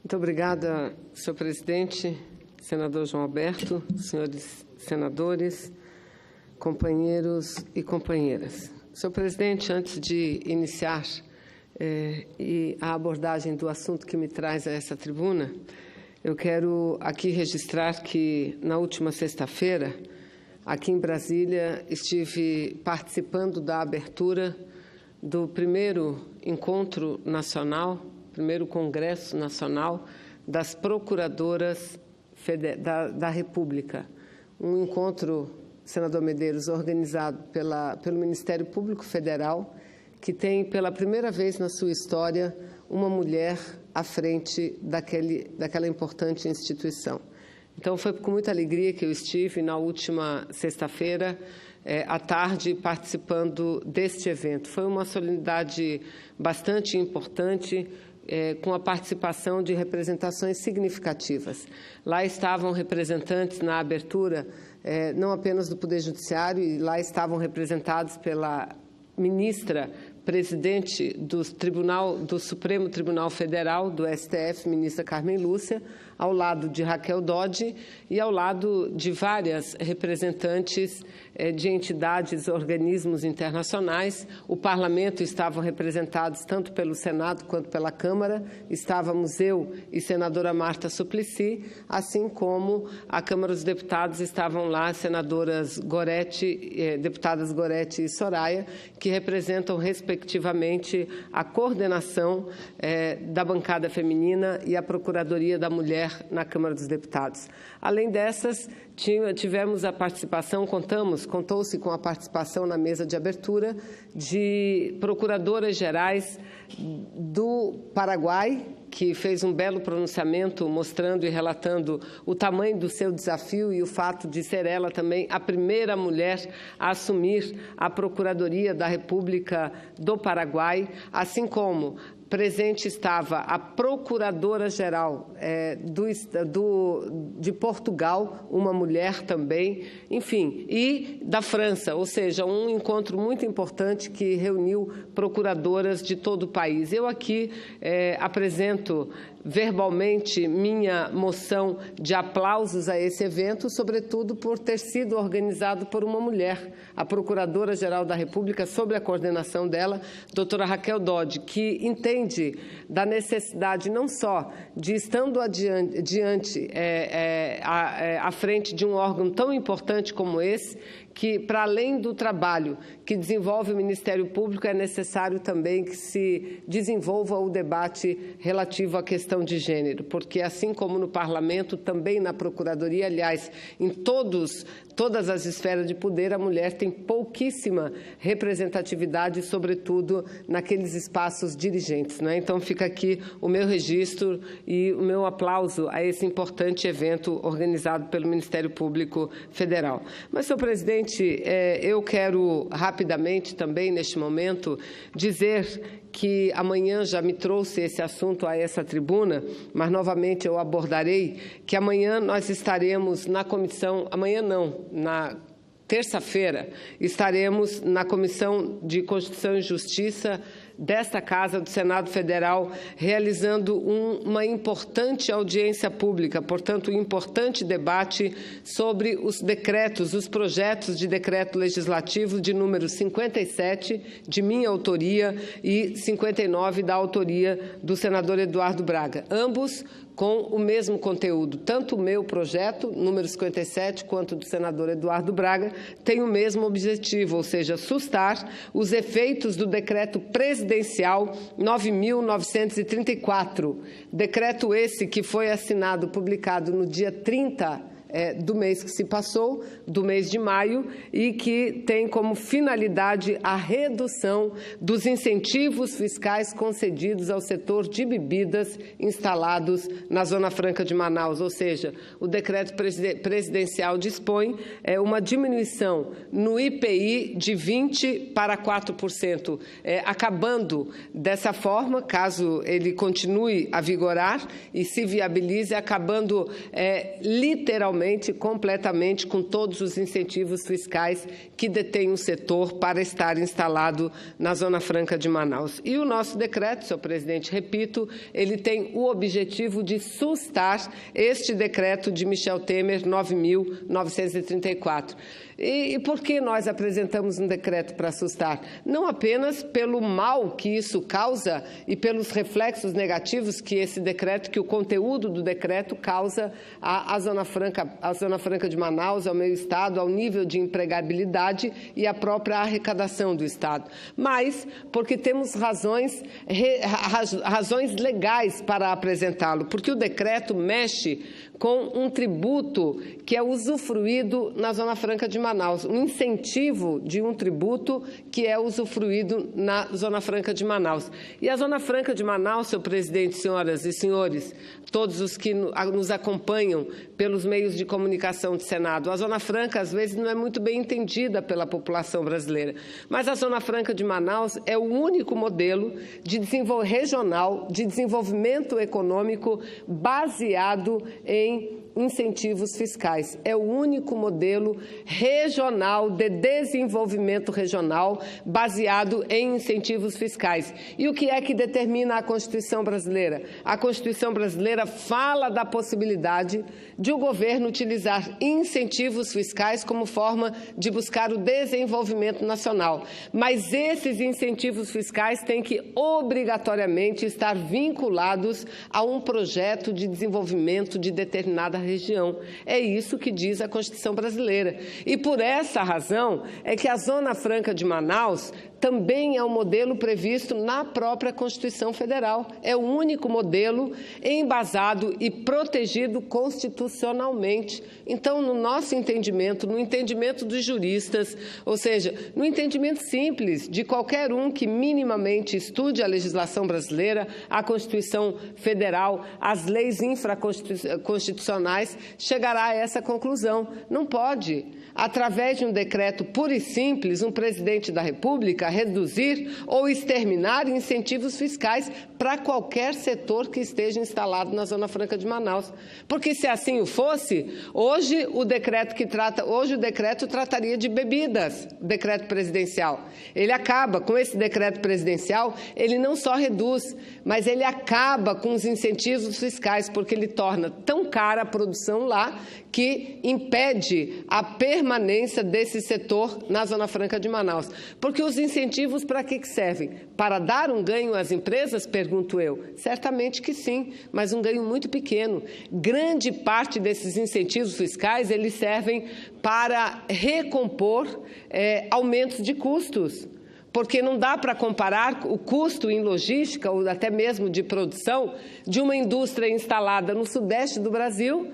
Muito obrigada, senhor presidente, senador João Alberto, senhores senadores, companheiros e companheiras. Senhor presidente, antes de iniciar a abordagem do assunto que me traz a essa tribuna, eu quero aqui registrar que, na última sexta-feira, aqui em Brasília, estive participando da abertura do primeiro encontro nacional, primeiro Congresso Nacional das Procuradoras da República. Um encontro, senador Medeiros, organizado pelo Ministério Público Federal, que tem, pela primeira vez na sua história, uma mulher à frente daquela importante instituição. Então, foi com muita alegria que eu estive na última sexta-feira, à tarde, participando deste evento. Foi uma solenidade bastante importante, com a participação de representações significativas. Lá estavam representantes na abertura, não apenas do Poder Judiciário, e lá estavam representados pela ministra presidente do Supremo Tribunal Federal, do STF, ministra Carmen Lúcia, ao lado de Raquel Dodge e ao lado de várias representantes de entidades, organismos internacionais. O parlamento estavam representados tanto pelo Senado quanto pela Câmara. Estávamos eu e senadora Marta Suplicy, assim como a Câmara dos Deputados estavam lá senadoras deputadas Gorete e Soraya, que representam respectivamente a coordenação da bancada feminina e a Procuradoria da Mulher na Câmara dos Deputados. Além dessas, tivemos a participação, contou-se com a participação na mesa de abertura de procuradoras gerais do Paraguai, que fez um belo pronunciamento mostrando e relatando o tamanho do seu desafio e o fato de ser ela também a primeira mulher a assumir a Procuradoria da República do Paraguai, assim como presente estava a Procuradora-Geral de Portugal, uma mulher também, enfim, e da França, ou seja, um encontro muito importante que reuniu procuradoras de todo o país. Eu aqui apresento verbalmente minha moção de aplausos a esse evento, sobretudo por ter sido organizado por uma mulher, a Procuradora-Geral da República, sob a coordenação dela, doutora Raquel Dodge, que entende da necessidade não só de, estando à frente de um órgão tão importante como esse, que, para além do trabalho que desenvolve o Ministério Público, é necessário também que se desenvolva o debate relativo à questão de gênero, porque, assim como no Parlamento, também na Procuradoria, aliás, em todas as esferas de poder, a mulher tem pouquíssima representatividade, sobretudo naqueles espaços dirigentes, né? Então, fica aqui o meu registro e o meu aplauso a esse importante evento organizado pelo Ministério Público Federal. Mas, senhor presidente, eu quero rapidamente também, neste momento, dizer que amanhã já me trouxe esse assunto a essa tribuna, mas novamente eu abordarei, que amanhã nós estaremos na comissão, amanhã não, na terça-feira, estaremos na Comissão de Constituição e Justiça desta Casa do Senado Federal, realizando uma importante audiência pública, portanto, um importante debate sobre os decretos, os projetos de decreto legislativo de número 57, de minha autoria, e 59, da autoria do senador Eduardo Braga, ambos com o mesmo conteúdo. Tanto o meu projeto, número 57, quanto do senador Eduardo Braga, tem o mesmo objetivo, ou seja, sustar os efeitos do decreto presidencial 9.934. Decreto esse que foi assinado, publicado no dia 30 do mês que se passou, do mês de maio, e que tem como finalidade a redução dos incentivos fiscais concedidos ao setor de bebidas instalados na Zona Franca de Manaus, ou seja, o decreto presidencial dispõe uma diminuição no IPI de 20% para 4%, acabando dessa forma, caso ele continue a vigorar e se viabilize, acabando literalmente totalmente, completamente, com todos os incentivos fiscais que detém o setor para estar instalado na Zona Franca de Manaus. E o nosso decreto, senhor presidente, repito, ele tem o objetivo de sustar este decreto de Michel Temer 9.934. E por que nós apresentamos um decreto para assustar? Não apenas pelo mal que isso causa e pelos reflexos negativos que esse decreto, que o conteúdo do decreto causa à Zona Franca de Manaus, ao meu estado, ao nível de empregabilidade e à própria arrecadação do estado, mas porque temos razões legais para apresentá-lo, porque o decreto mexe com um tributo que é usufruído na Zona Franca de Manaus, um incentivo de um tributo que é usufruído na Zona Franca de Manaus. E a Zona Franca de Manaus, senhor presidente, senhoras e senhores, todos os que nos acompanham pelos meios de comunicação do Senado, a Zona Franca, às vezes, não é muito bem entendida pela população brasileira, mas a Zona Franca de Manaus é o único modelo regional de desenvolvimento econômico baseado em incentivos fiscais. É o único modelo regional de desenvolvimento regional baseado em incentivos fiscais. E o que é que determina a Constituição brasileira? A Constituição brasileira fala da possibilidade de o governo utilizar incentivos fiscais como forma de buscar o desenvolvimento nacional. Mas esses incentivos fiscais têm que obrigatoriamente estar vinculados a um projeto de desenvolvimento de determinada região. É isso que diz a Constituição brasileira. E por essa razão é que a Zona Franca de Manaus também é um modelo previsto na própria Constituição Federal. É o único modelo embasado e protegido constitucionalmente. Então, no nosso entendimento, no entendimento dos juristas, ou seja, no entendimento simples de qualquer um que minimamente estude a legislação brasileira, a Constituição Federal, as leis infraconstitucionais, chegará a essa conclusão. Não pode, através de um decreto puro e simples, um presidente da República reduzir ou exterminar incentivos fiscais para qualquer setor que esteja instalado na Zona Franca de Manaus. Porque se assim o fosse, hoje o decreto trataria de bebidas, decreto presidencial. Ele acaba com esse decreto presidencial, ele não só reduz, mas ele acaba com os incentivos fiscais, porque ele torna tão cara a produção lá que impede a permanência desse setor na Zona Franca de Manaus. Porque os incentivos para que servem? Para dar um ganho às empresas, pergunto eu? Certamente que sim, mas um ganho muito pequeno. Grande parte desses incentivos fiscais, eles servem para recompor aumentos de custos. Porque não dá para comparar o custo em logística ou até mesmo de produção de uma indústria instalada no sudeste do Brasil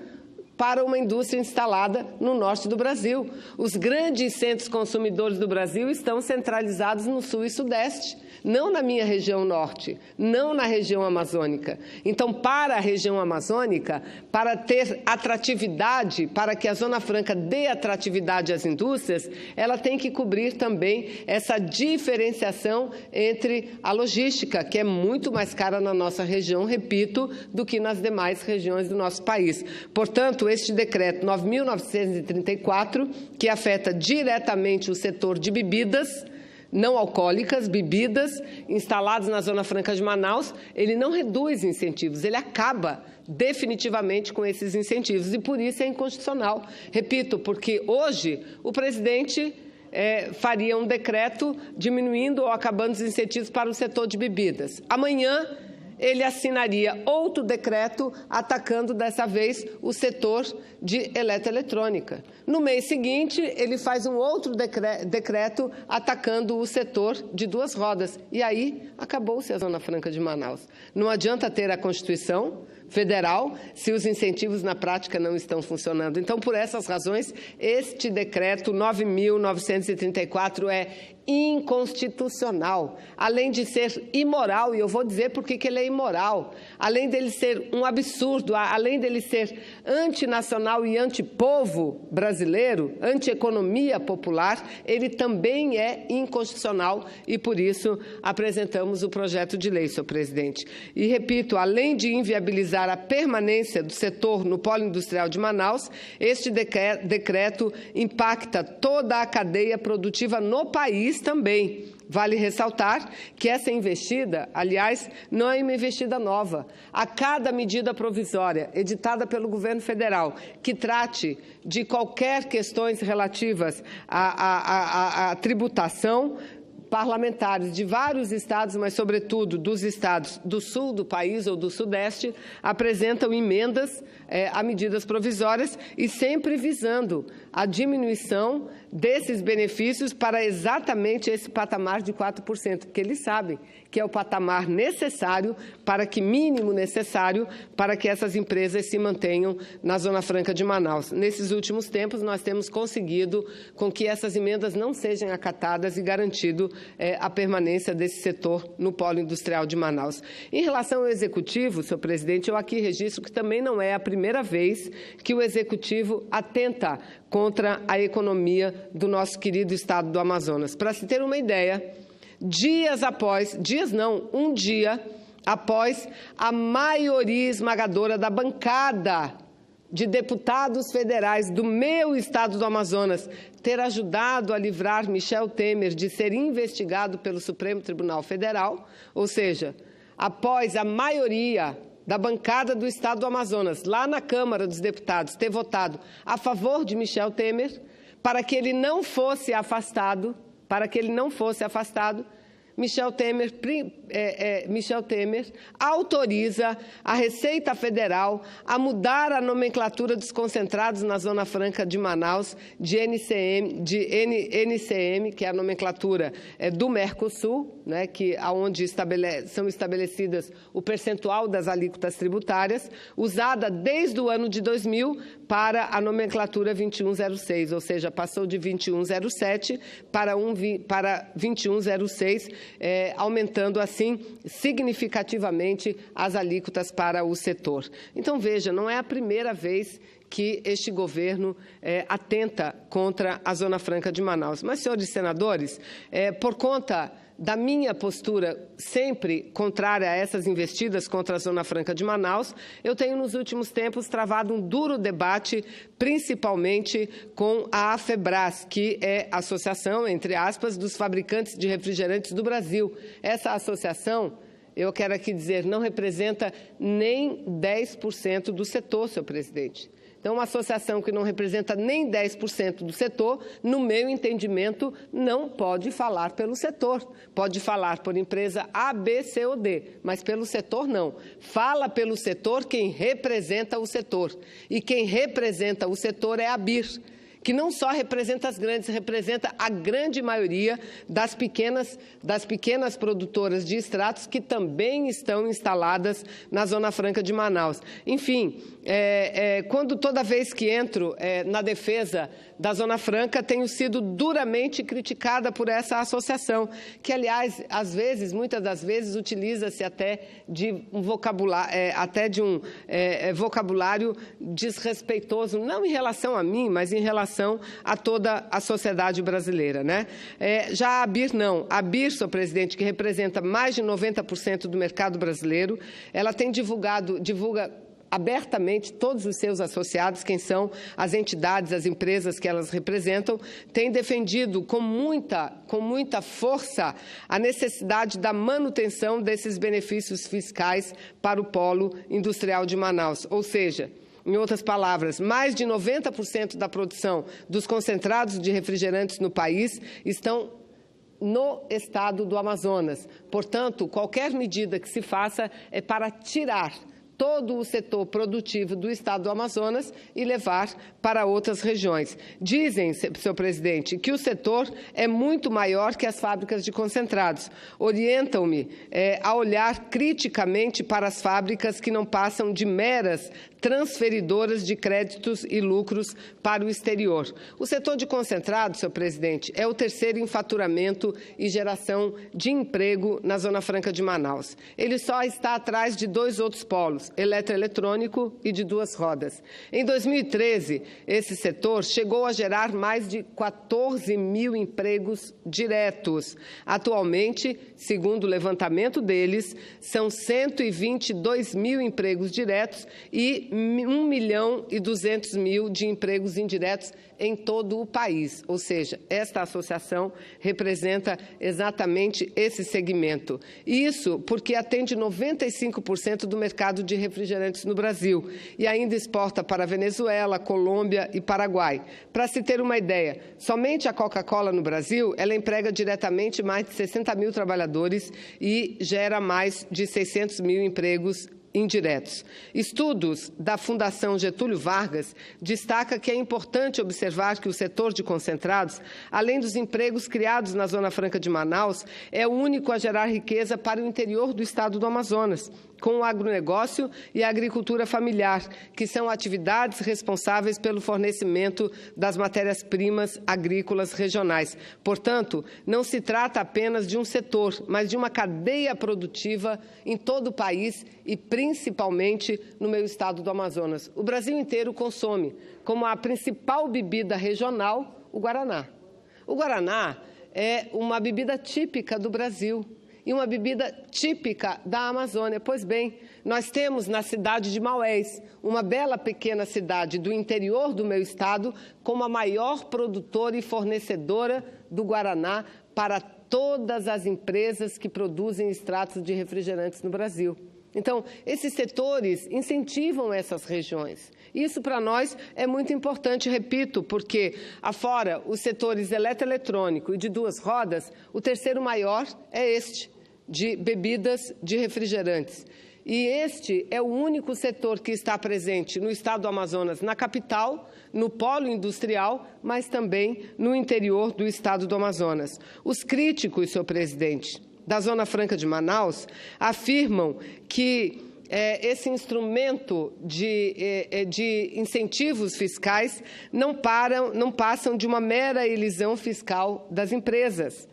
para uma indústria instalada no norte do Brasil. Os grandes centros consumidores do Brasil estão centralizados no sul e sudeste, não na minha região norte, não na região amazônica. Então, para a região amazônica, para ter atratividade, para que a Zona Franca dê atratividade às indústrias, ela tem que cobrir também essa diferenciação entre a logística, que é muito mais cara na nossa região, repito, do que nas demais regiões do nosso país. Portanto, este decreto 9.934, que afeta diretamente o setor de bebidas não alcoólicas, bebidas, instaladas na Zona Franca de Manaus, ele não reduz incentivos, ele acaba definitivamente com esses incentivos e por isso é inconstitucional. Repito, porque hoje o presidente faria um decreto diminuindo ou acabando os incentivos para o setor de bebidas. Amanhã ele assinaria outro decreto atacando, dessa vez, o setor de eletroeletrônica. No mês seguinte, ele faz um outro decreto atacando o setor de duas rodas. E aí, acabou-se a Zona Franca de Manaus. Não adianta ter a Constituição Federal se os incentivos na prática não estão funcionando. Então, por essas razões, este decreto 9.934 é inconstitucional, além de ser imoral, e eu vou dizer por que ele é imoral, além dele ser um absurdo, além dele ser antinacional e antipovo brasileiro, antieconomia popular, ele também é inconstitucional e, por isso, apresentamos o projeto de lei, senhor presidente. E, repito, além de inviabilizar a permanência do setor no polo industrial de Manaus, este decreto impacta toda a cadeia produtiva no país também. Vale ressaltar que essa investida, aliás, não é uma investida nova. A cada medida provisória editada pelo governo federal que trate de qualquer questões relativas à tributação, parlamentares de vários estados, mas, sobretudo, dos estados do sul do país ou do sudeste, apresentam emendas a medidas provisórias e sempre visando a diminuição desses benefícios para exatamente esse patamar de 4%, porque eles sabem que é o patamar necessário, mínimo necessário, para que essas empresas se mantenham na Zona Franca de Manaus. Nesses últimos tempos, nós temos conseguido com que essas emendas não sejam acatadas e garantido a permanência desse setor no polo industrial de Manaus. Em relação ao Executivo, senhor presidente, eu aqui registro que também não é a primeira vez que o Executivo atenta contra a economia do nosso querido estado do Amazonas. Para se ter uma ideia, um dia após a maioria esmagadora da bancada de deputados federais do meu estado do Amazonas ter ajudado a livrar Michel Temer de ser investigado pelo Supremo Tribunal Federal, ou seja, após a maioria da bancada do estado do Amazonas, lá na Câmara dos Deputados, ter votado a favor de Michel Temer, para que ele não fosse afastado, Michel Temer autoriza a Receita Federal a mudar a nomenclatura dos concentrados na Zona Franca de Manaus de NCM, que é a nomenclatura do Mercosul, né, onde são estabelecidas o percentual das alíquotas tributárias, usada desde o ano de 2000 para a nomenclatura 2106, ou seja, passou de 2107 para 2106, aumentando assim significativamente as alíquotas para o setor. Então, veja, não é a primeira vez que este governo atenta contra a Zona Franca de Manaus. Mas, senhores senadores, por conta da minha postura sempre contrária a essas investidas contra a Zona Franca de Manaus, eu tenho, nos últimos tempos, travado um duro debate, principalmente com a AFEBRAS, que é a Associação, entre aspas, dos Fabricantes de Refrigerantes do Brasil. Essa associação, eu quero aqui dizer, não representa nem 10% do setor, senhor presidente. Então, uma associação que não representa nem 10% do setor, no meu entendimento, não pode falar pelo setor. Pode falar por empresa A, B, C ou D, mas pelo setor não. Fala pelo setor quem representa o setor. E quem representa o setor é a ABIR, que não só representa as grandes, representa a grande maioria das pequenas produtoras de extratos que também estão instaladas na Zona Franca de Manaus. Enfim, toda vez que entro na defesa da Zona Franca, tenho sido duramente criticada por essa associação, que, aliás, muitas das vezes, utiliza-se até de um vocabulário desrespeitoso, não em relação a mim, mas em relação a toda a sociedade brasileira, né? Já a ABIR não. A ABIR, senhor presidente, que representa mais de 90% do mercado brasileiro, ela divulga abertamente todos os seus associados, quem são as entidades, as empresas que elas representam, tem defendido com muita força a necessidade da manutenção desses benefícios fiscais para o polo industrial de Manaus, ou seja, em outras palavras, mais de 90% da produção dos concentrados de refrigerantes no país estão no estado do Amazonas. Portanto, qualquer medida que se faça é para tirar todo o setor produtivo do Estado do Amazonas e levar para outras regiões. Dizem, senhor presidente, que o setor é muito maior que as fábricas de concentrados. Orientam-me a olhar criticamente para as fábricas que não passam de meras transferidoras de créditos e lucros para o exterior. O setor de concentrados, senhor presidente, é o terceiro em faturamento e geração de emprego na Zona Franca de Manaus. Ele só está atrás de dois outros polos, eletroeletrônico e de duas rodas. Em 2013, esse setor chegou a gerar mais de 14 mil empregos diretos. Atualmente, segundo o levantamento deles, são 122 mil empregos diretos e 1.200.000 de empregos indiretos em todo o país. Ou seja, esta associação representa exatamente esse segmento. Isso porque atende 95% do mercado de refrigerantes no Brasil e ainda exporta para Venezuela, Colômbia e Paraguai. Para se ter uma ideia, somente a Coca-Cola no Brasil, ela emprega diretamente mais de 60 mil trabalhadores e gera mais de 600 mil empregos indiretos. Estudos da Fundação Getúlio Vargas destacam que é importante observar que o setor de concentrados, além dos empregos criados na Zona Franca de Manaus, é o único a gerar riqueza para o interior do estado do Amazonas, com o agronegócio e a agricultura familiar, que são atividades responsáveis pelo fornecimento das matérias-primas agrícolas regionais. Portanto, não se trata apenas de um setor, mas de uma cadeia produtiva em todo o país e principalmente no meu estado do Amazonas. O Brasil inteiro consome, como a principal bebida regional, o Guaraná. O Guaraná é uma bebida típica do Brasil e uma bebida típica da Amazônia. Pois bem, nós temos na cidade de Maués, uma bela pequena cidade do interior do meu estado, como a maior produtora e fornecedora do Guaraná para todas as empresas que produzem extratos de refrigerantes no Brasil. Então, esses setores incentivam essas regiões. Isso, para nós, é muito importante, repito, porque, afora os setores eletroeletrônico e de duas rodas, o terceiro maior é este, de bebidas de refrigerantes. E este é o único setor que está presente no estado do Amazonas, na capital, no polo industrial, mas também no interior do estado do Amazonas. Os críticos, senhor presidente, da Zona Franca de Manaus, afirmam que esse instrumento de incentivos fiscais não passam de uma mera elisão fiscal das empresas.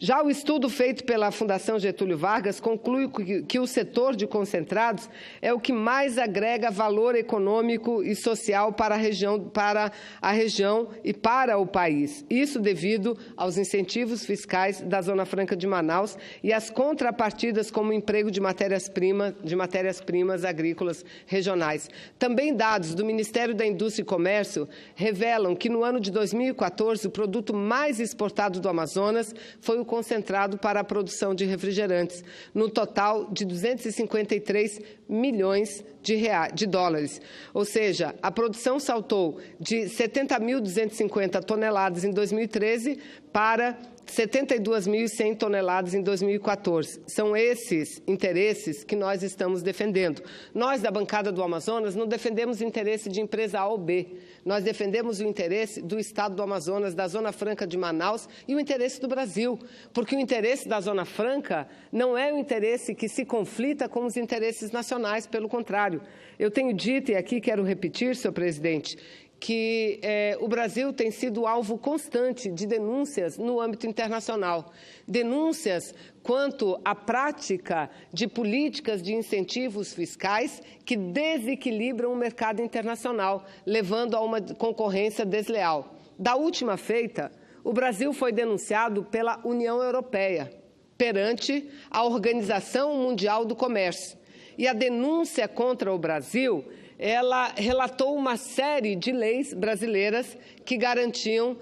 Já o estudo feito pela Fundação Getúlio Vargas conclui que o setor de concentrados é o que mais agrega valor econômico e social para a região e para o país. Isso devido aos incentivos fiscais da Zona Franca de Manaus e às contrapartidas como emprego de matérias-primas agrícolas regionais. Também dados do Ministério da Indústria e Comércio revelam que no ano de 2014 o produto mais exportado do Amazonas foi o concentrado para a produção de refrigerantes, no total de 253 milhões de dólares. Ou seja, a produção saltou de 70.250 toneladas em 2013 para 72.100 toneladas em 2014. São esses interesses que nós estamos defendendo. Nós, da bancada do Amazonas, não defendemos o interesse de empresa A ou B. Nós defendemos o interesse do estado do Amazonas, da Zona Franca de Manaus e o interesse do Brasil. Porque o interesse da Zona Franca não é um interesse que se conflita com os interesses nacionais, pelo contrário. Eu tenho dito, e aqui quero repetir, senhor presidente, que o Brasil tem sido alvo constante de denúncias no âmbito internacional. Denúncias quanto à prática de políticas de incentivos fiscais que desequilibram o mercado internacional, levando a uma concorrência desleal. Da última feita, o Brasil foi denunciado pela União Europeia perante a Organização Mundial do Comércio. E a denúncia contra o Brasil, ela relatou uma série de leis brasileiras que garantiam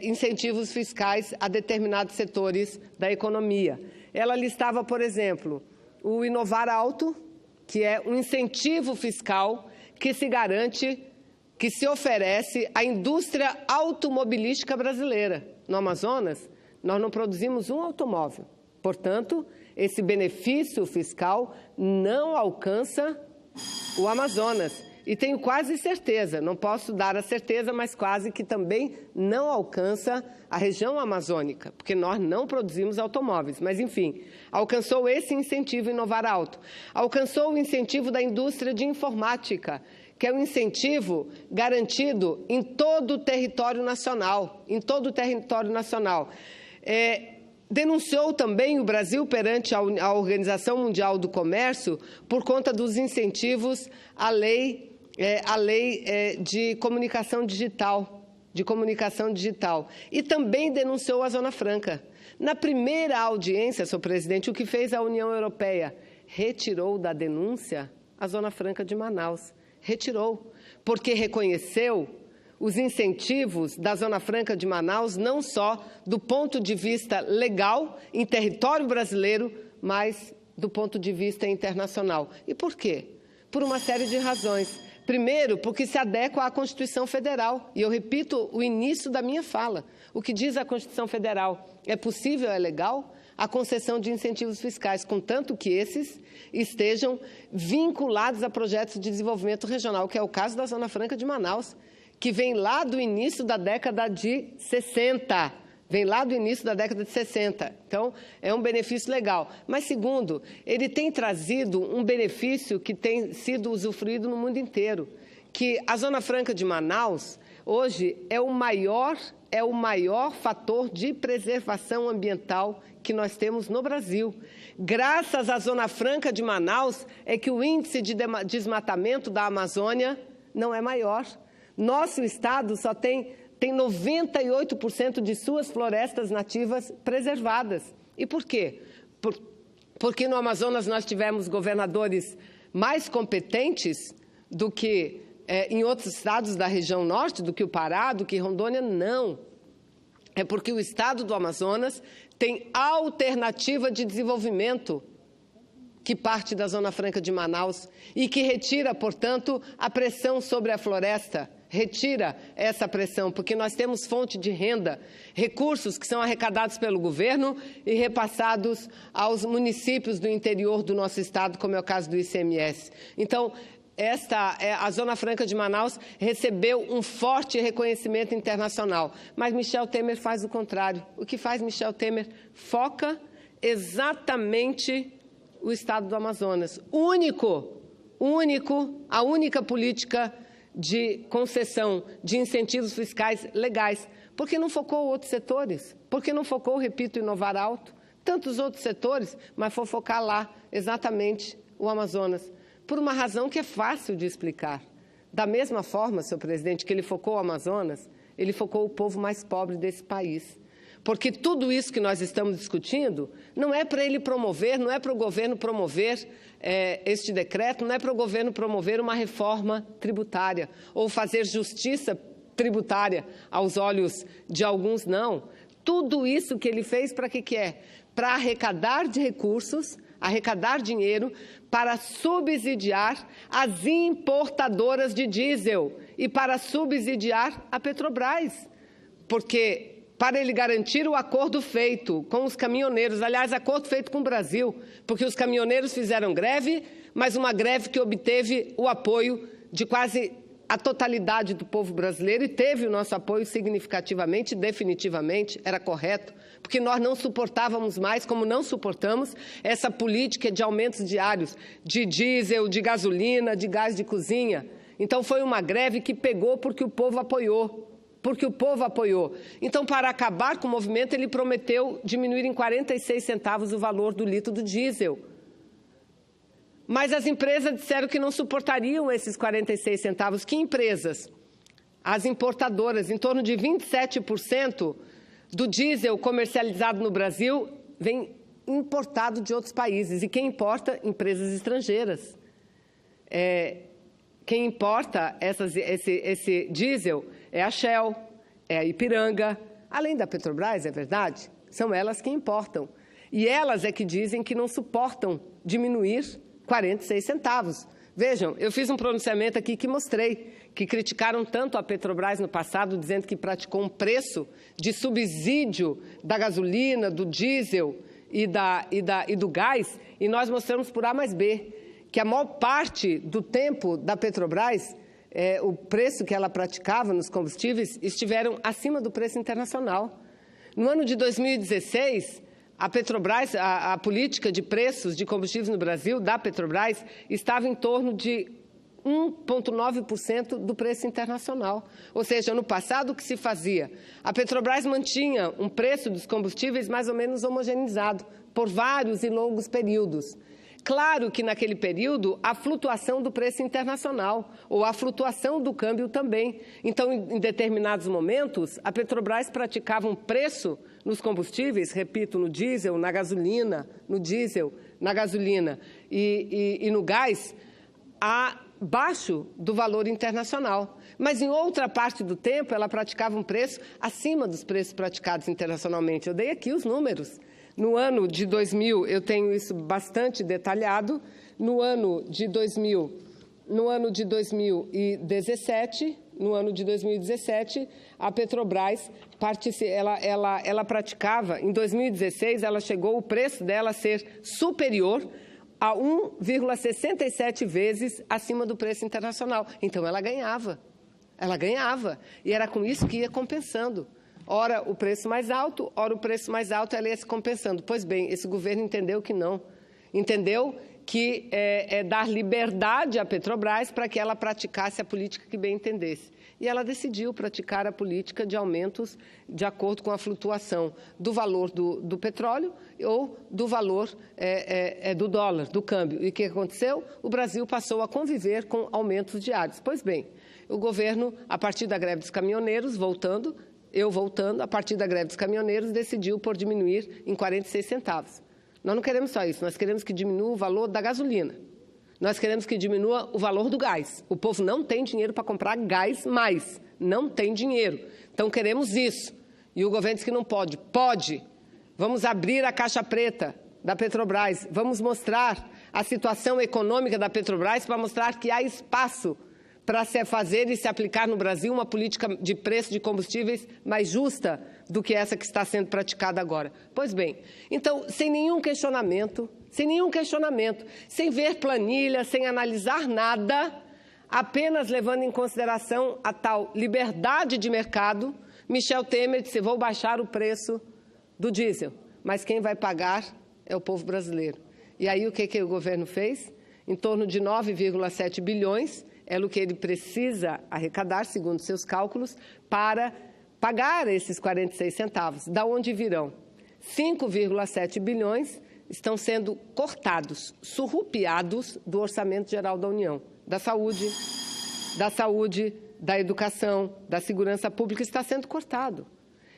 incentivos fiscais a determinados setores da economia. Ela listava, por exemplo, o Inovar Alto, que é um incentivo fiscal que se garante, que se oferece à indústria automobilística brasileira. No Amazonas, nós não produzimos um automóvel. Portanto, esse benefício fiscal não alcança o Amazonas. E tenho quase certeza, não posso dar a certeza, mas quase que também não alcança a região amazônica, porque nós não produzimos automóveis. Mas, enfim, alcançou esse incentivo Inovar Alto. Alcançou o incentivo da indústria de informática, que é um incentivo garantido em todo o território nacional. Denunciou também o Brasil perante a Organização Mundial do Comércio por conta dos incentivos à lei de comunicação digital. E também denunciou a Zona Franca. Na primeira audiência, senhor presidente, o que fez a União Europeia? Retirou da denúncia a Zona Franca de Manaus. Retirou, porque reconheceu os incentivos da Zona Franca de Manaus, não só do ponto de vista legal, em território brasileiro, mas do ponto de vista internacional. E por quê? Por uma série de razões. Primeiro, porque se adequa à Constituição Federal. E eu repito o início da minha fala. O que diz a Constituição Federal? É possível, é legal, a concessão de incentivos fiscais, contanto que esses estejam vinculados a projetos de desenvolvimento regional, que é o caso da Zona Franca de Manaus, que vem lá do início da década de 60. Então, é um benefício legal. Mas, segundo, ele tem trazido um benefício que tem sido usufruído no mundo inteiro, que a Zona Franca de Manaus, hoje, é o maior fator de preservação ambiental que nós temos no Brasil. Graças à Zona Franca de Manaus, é que o índice de desmatamento da Amazônia não é maior. Nosso estado só tem 98% de suas florestas nativas preservadas. E por quê? Porque no Amazonas nós tivemos governadores mais competentes do que em outros estados da região norte, do que o Pará, do que Rondônia? Não. É porque o estado do Amazonas tem alternativa de desenvolvimento que parte da Zona Franca de Manaus e que retira, portanto, a pressão sobre a floresta. Retira essa pressão, porque nós temos fonte de renda, recursos que são arrecadados pelo governo e repassados aos municípios do interior do nosso estado, como é o caso do ICMS. Então, a Zona Franca de Manaus recebeu um forte reconhecimento internacional, mas Michel Temer faz o contrário. O que faz Michel Temer? Foca exatamente o estado do Amazonas. A única política de concessão de incentivos fiscais legais. Por que não focou outros setores? Por que não focou, repito, Inovar Alto? Tantos outros setores, mas foi focar lá, exatamente, o Amazonas. Por uma razão que é fácil de explicar. Da mesma forma, senhor presidente, que ele focou o Amazonas, ele focou o povo mais pobre desse país. Porque tudo isso que nós estamos discutindo não é para ele promover, não é para o governo promover este decreto, não é para o governo promover uma reforma tributária ou fazer justiça tributária aos olhos de alguns, não. Tudo isso que ele fez para que é? Para arrecadar de recursos, arrecadar dinheiro para subsidiar as importadoras de diesel e para subsidiar a Petrobras. Porque para ele garantir o acordo feito com os caminhoneiros, aliás, acordo feito com o Brasil, porque os caminhoneiros fizeram greve, mas uma greve que obteve o apoio de quase a totalidade do povo brasileiro e teve o nosso apoio significativamente, definitivamente, era correto, porque nós não suportávamos mais, como não suportamos, essa política de aumentos diários de diesel, de gasolina, de gás de cozinha. Então, foi uma greve que pegou porque o povo apoiou. Então, para acabar com o movimento, ele prometeu diminuir em 46 centavos o valor do litro do diesel. Mas as empresas disseram que não suportariam esses 46 centavos. Que empresas? As importadoras. Em torno de 27% do diesel comercializado no Brasil vem importado de outros países. E quem importa? Empresas estrangeiras. Quem importa esse diesel é a Shell, é a Ipiranga, além da Petrobras, é verdade, são elas que importam. E elas é que dizem que não suportam diminuir 46 centavos. Vejam, eu fiz um pronunciamento aqui que mostrei, que criticaram tanto a Petrobras no passado, dizendo que praticou um preço de subsídio da gasolina, do diesel e do gás, e nós mostramos por A mais B, que a maior parte do tempo da Petrobras, o preço que ela praticava nos combustíveis, estiveram acima do preço internacional. No ano de 2016, a Petrobras, a política de preços de combustíveis no Brasil, da Petrobras, estava em torno de 1,9% do preço internacional. Ou seja, no passado, o que se fazia? A Petrobras mantinha um preço dos combustíveis mais ou menos homogeneizado por vários e longos períodos. Claro que, naquele período, a flutuação do preço internacional, ou a flutuação do câmbio também. Então, em determinados momentos, a Petrobras praticava um preço nos combustíveis, repito, no diesel, na gasolina, e no gás, abaixo do valor internacional. Mas, em outra parte do tempo, ela praticava um preço acima dos preços praticados internacionalmente. Eu dei aqui os números. No ano de 2000, eu tenho isso bastante detalhado, no ano de 2017, a Petrobras ela praticava, em 2016, ela chegou o preço dela a ser superior a 1,67 vezes acima do preço internacional. Então, ela ganhava, e era com isso que ia compensando. Ora o preço mais alto, ela ia se compensando. Pois bem, esse governo entendeu que não. Entendeu que é dar liberdade à Petrobras para que ela praticasse a política que bem entendesse. E ela decidiu praticar a política de aumentos de acordo com a flutuação do valor do petróleo ou do valor do dólar, do câmbio. E o que aconteceu? O Brasil passou a conviver com aumentos diários. Pois bem, o governo, a partir da greve dos caminhoneiros, a partir da greve dos caminhoneiros, decidiu por diminuir em 46 centavos. Nós não queremos só isso, nós queremos que diminua o valor da gasolina. Nós queremos que diminua o valor do gás. O povo não tem dinheiro para comprar gás mais, não tem dinheiro. Então, queremos isso. E o governo diz que não pode. Pode. Vamos abrir a caixa preta da Petrobras, vamos mostrar a situação econômica da Petrobras para mostrar que há espaço para se fazer e se aplicar no Brasil uma política de preço de combustíveis mais justa do que essa que está sendo praticada agora. Pois bem, então, sem nenhum questionamento, sem ver planilha, sem analisar nada, apenas levando em consideração a tal liberdade de mercado, Michel Temer disse: vou baixar o preço do diesel, mas quem vai pagar é o povo brasileiro. E aí o que o governo fez? Em torno de 9,7 bilhões, é o que ele precisa arrecadar, segundo seus cálculos, para pagar esses 46 centavos. Da onde virão? 5,7 bilhões estão sendo cortados, surrupiados do Orçamento Geral da União, da saúde, da educação, da segurança pública, está sendo cortado.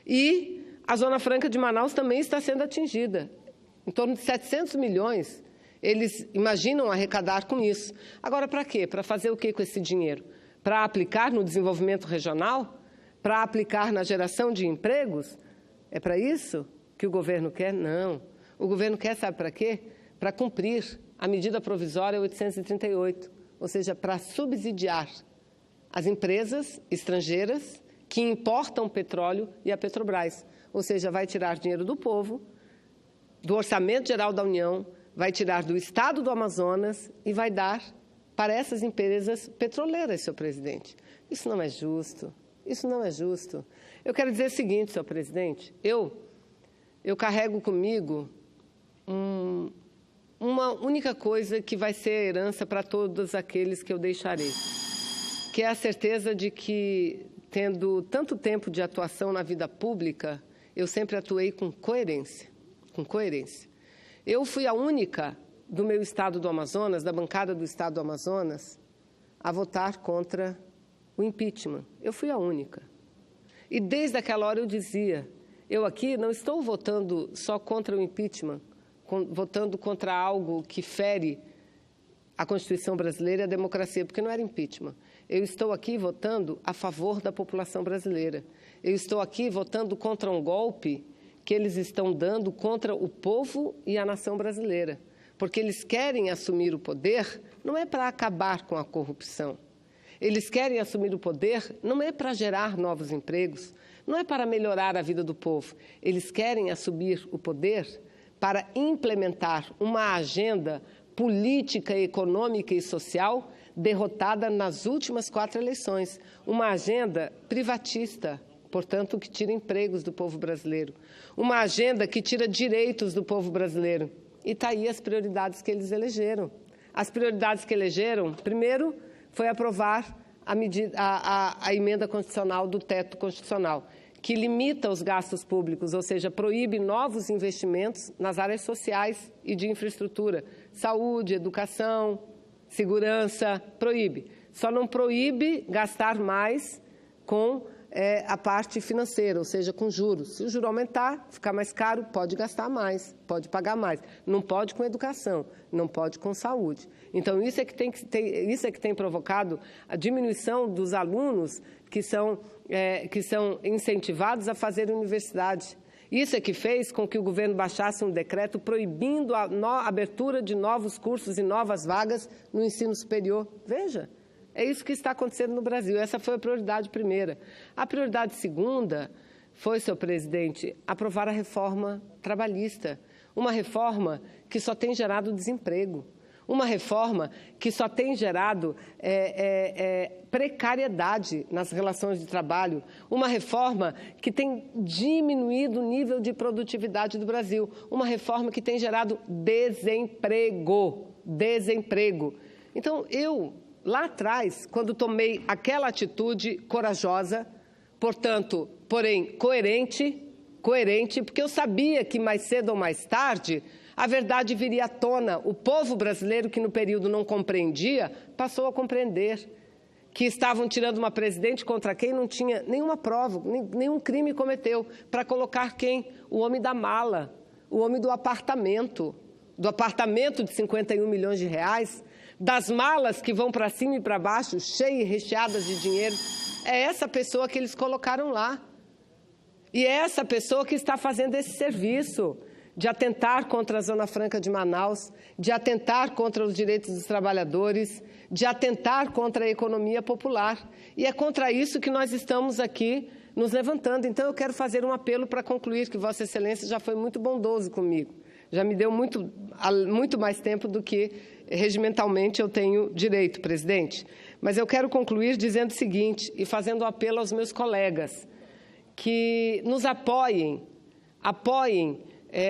E a Zona Franca de Manaus também está sendo atingida. Em torno de 700 milhões eles imaginam arrecadar com isso. Agora, para quê? Para fazer o quê com esse dinheiro? Para aplicar no desenvolvimento regional? Para aplicar na geração de empregos? É para isso que o governo quer? Não. O governo quer, sabe para quê? Para cumprir a medida provisória 838, ou seja, para subsidiar as empresas estrangeiras que importam petróleo e a Petrobras. Ou seja, vai tirar dinheiro do povo, do Orçamento Geral da União, vai tirar do Estado do Amazonas e vai dar para essas empresas petroleiras, senhor presidente. Isso não é justo. Isso não é justo. Eu quero dizer o seguinte, senhor presidente, eu carrego comigo uma única coisa que vai ser herança para todos aqueles que eu deixarei, que é a certeza de que, tendo tanto tempo de atuação na vida pública, eu sempre atuei com coerência, Eu fui a única do meu estado do Amazonas, da bancada do estado do Amazonas, a votar contra o impeachment. Eu fui a única. E desde aquela hora eu dizia, eu aqui não estou votando só contra o impeachment, votando contra algo que fere a Constituição brasileira e a democracia, porque não era impeachment. Eu estou aqui votando a favor da população brasileira. Eu estou aqui votando contra um golpe que eles estão dando contra o povo e a nação brasileira, porque eles querem assumir o poder não é para acabar com a corrupção, eles querem assumir o poder não é para gerar novos empregos, não é para melhorar a vida do povo, eles querem assumir o poder para implementar uma agenda política, econômica e social derrotada nas últimas 4 eleições. Uma agenda privatista, portanto, que tira empregos do povo brasileiro. Uma agenda que tira direitos do povo brasileiro. E está aí as prioridades que eles elegeram. As prioridades que elegeram, primeiro, foi aprovar a emenda constitucional do teto constitucional, que limita os gastos públicos, ou seja, proíbe novos investimentos nas áreas sociais e de infraestrutura, saúde, educação, segurança, proíbe. Só não proíbe gastar mais com a parte financeira, ou seja, com juros. Se o juro aumentar, ficar mais caro, pode gastar mais, pode pagar mais. Não pode com educação, não pode com saúde. Então, isso é que tem provocado a diminuição dos alunos que são incentivados a fazer universidade. Isso é que fez com que o governo baixasse um decreto proibindo a abertura de novos cursos e novas vagas no ensino superior. Veja. É isso que está acontecendo no Brasil. Essa foi a prioridade primeira. A prioridade segunda foi, senhor presidente, aprovar a reforma trabalhista. Uma reforma que só tem gerado desemprego. Uma reforma que só tem gerado precariedade nas relações de trabalho. Uma reforma que tem diminuído o nível de produtividade do Brasil. Uma reforma que tem gerado desemprego. Desemprego. Então, lá atrás, quando tomei aquela atitude corajosa, portanto, porém coerente, porque eu sabia que mais cedo ou mais tarde a verdade viria à tona. O povo brasileiro, que no período não compreendia, passou a compreender que estavam tirando uma presidente contra quem não tinha nenhuma prova, nenhum crime cometeu, para colocar quem? O homem da mala, o homem do apartamento de 51 milhões de reais, das malas que vão para cima e para baixo, cheias e recheadas de dinheiro. É essa pessoa que eles colocaram lá. E é essa pessoa que está fazendo esse serviço de atentar contra a Zona Franca de Manaus, de atentar contra os direitos dos trabalhadores, de atentar contra a economia popular. E é contra isso que nós estamos aqui nos levantando. Então, eu quero fazer um apelo para concluir, que Vossa Excelência já foi muito bondoso comigo. Já me deu muito mais tempo do que regimentalmente eu tenho direito, presidente. Mas eu quero concluir dizendo o seguinte, e fazendo um apelo aos meus colegas, que nos apoiem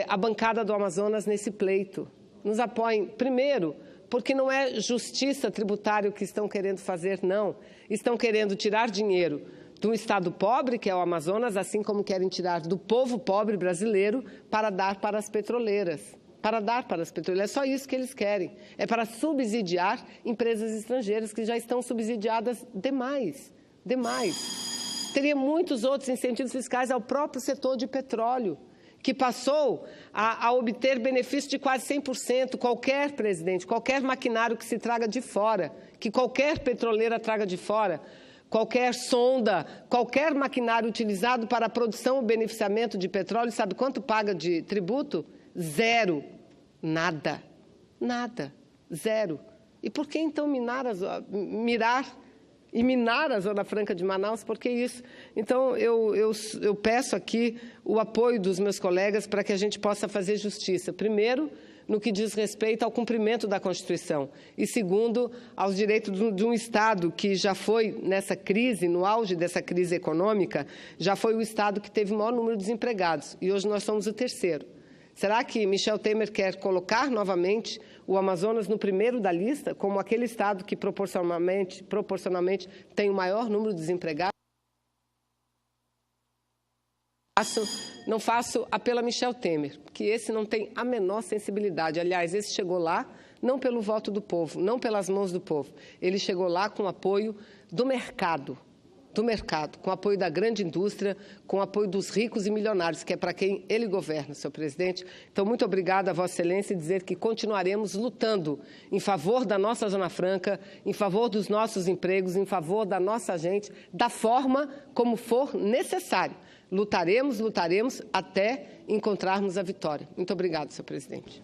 a bancada do Amazonas nesse pleito. Nos apoiem, primeiro, porque não é justiça tributária o que estão querendo fazer, não. Estão querendo tirar dinheiro de um estado pobre, que é o Amazonas, assim como querem tirar do povo pobre brasileiro para dar para as petroleiras. É só isso que eles querem. É para subsidiar empresas estrangeiras que já estão subsidiadas demais. Teria muitos outros incentivos fiscais ao próprio setor de petróleo, que passou a obter benefício de quase 100%. Qualquer presidente, qualquer maquinário que se traga de fora, que qualquer petroleira traga de fora, qualquer sonda, qualquer maquinário utilizado para a produção ou beneficiamento de petróleo, sabe quanto paga de tributo? 0. Nada. Zero. E por que então minar a Zona Franca de Manaus? Por que isso? Então, eu peço aqui o apoio dos meus colegas para que a gente possa fazer justiça. Primeiro, no que diz respeito ao cumprimento da Constituição. E segundo, aos direitos de um Estado que já foi nessa crise, no auge dessa crise econômica, já foi o Estado que teve o maior número de desempregados. E hoje nós somos o terceiro. Será que Michel Temer quer colocar novamente o Amazonas no primeiro da lista, como aquele Estado que proporcionalmente tem o maior número de desempregados? Não faço apelo a Michel Temer, que esse não tem a menor sensibilidade. Aliás, esse chegou lá não pelo voto do povo, não pelas mãos do povo. Ele chegou lá com apoio do mercado, com apoio da grande indústria, com apoio dos ricos e milionários, que é para quem ele governa, senhor presidente. Então, muito obrigada a Vossa Excelência e dizer que continuaremos lutando em favor da nossa Zona Franca, em favor dos nossos empregos, em favor da nossa gente, da forma como for necessário. Lutaremos até encontrarmos a vitória. Muito obrigada, senhor presidente.